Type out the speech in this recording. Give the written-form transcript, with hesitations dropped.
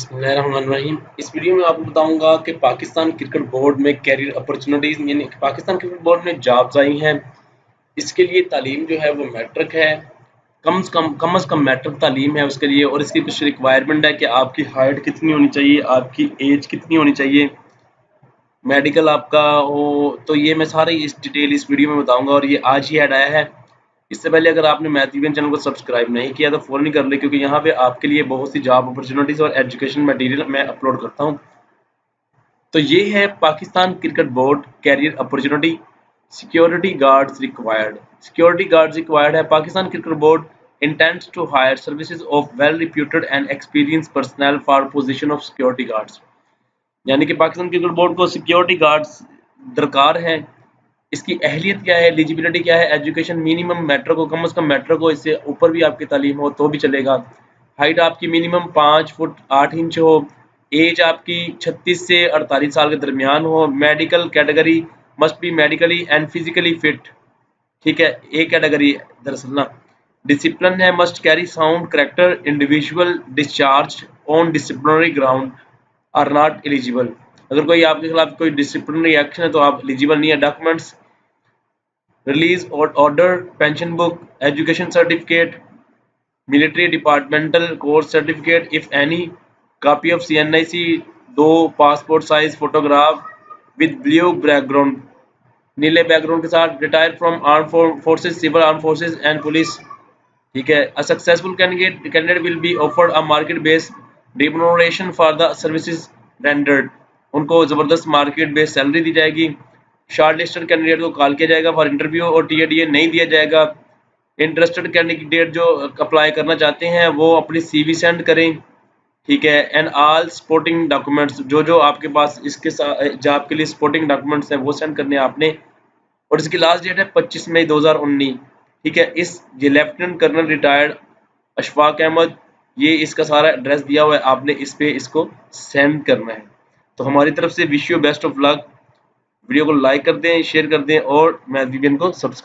बिस्मिल्लाहिर्रहमानिर्रहीम। इस वीडियो में आपको बताऊंगा कि पाकिस्तान क्रिकेट बोर्ड में कैरियर अपॉर्चुनिटीज़ यानी पाकिस्तान क्रिकेट बोर्ड में जॉब्स आई हैं। इसके लिए तालीम जो है वो मैट्रिक है, कम से कम मैट्रिक तालीम है उसके लिए, और इसकी कुछ रिक्वायरमेंट है कि आपकी हाइट कितनी होनी चाहिए, आपकी एज कितनी होनी चाहिए, मेडिकल आपका हो। तो ये मैं सारी इस डिटेल इस वीडियो में बताऊंगा और ये आज ही ऐड आया है। इससे पहले अगर आपने मैथ वीवन चैनल को सब्सक्राइब नहीं किया तो फ़ौरन ही कर ले, क्योंकि यहाँ पे आपके लिए बहुत सी जॉब अपॉर्चुनिटीज़ और एजुकेशन मटेरियल मैं अपलोड करता हूँ। तो ये है Pakistan cricket board career opportunity. Security guards required. Security guards required है। Pakistan cricket board intends to hire services of well reputed and experienced personnel for position of security guards। यानी कि पाकिस्तान क्रिकेट बोर्ड को सिक्योरिटी गार्ड्स दरकार है। इसकी अहलियत क्या है, eligibility क्या है, एजुकेशन मिनिमम मैट्रिक हो, कम से कम मैट्रिक हो, इससे ऊपर भी आपकी तालीम हो तो भी चलेगा। हाइट आपकी मिनिमम 5 फुट 8 इंच हो। एज आपकी 36 से 48 साल के दरमियान हो। Medical category must be medically and physically fit. ठीक है, एक कैटेगरी दरअसल ना। डिसिप्लिन है, must carry sound character, individual discharge on disciplinary ground are not eligible. अगर कोई आपके खिलाफ कोई डिसिप्लिनरी एक्शन है तो आप एलिजिबल नहीं है। Documents release order, pension book, education certificate, military departmental course certificate if any, copy of CNIC, 2 passport size photograph with blue background, नीले बैकग्राउंड के साथ, retire from arm forces, civil arm forces and police. ठीक है, a successful candidate will be offered a market based remuneration for the services rendered. उनको जबरदस्त market based salary दी जाएगी। Shortlisted candidate को कॉल किया जाएगा फॉर इंटरव्यू और टीएडीए नहीं दिया जाएगा। इंटरेस्टेड कैंडिडेट जो अप्लाई करना चाहते हैं वो अपनी CV सेंड करें। ठीक है, एंड ऑल सपोर्टिंग डॉक्यूमेंट्स जो जो आपके पास इसके साथ जॉब के लिए सपोर्टिंग डॉक्यूमेंट्स हैं वो सेंड करने हैं आपने। और इसकी लास्ट डेट है 25 मई 2019। ठीक है, ये lieutenant colonel retired Ashfaq Ahmed, ये इसका सारा एड्रेस दिया हुआ है, आपने इस पे इसको सेंड करना है। तो हमारी तरफ से wish you best of luck. Video को लाइक कर दें, शेयर कर दें और मैथ वीवन को सब्सक्राइब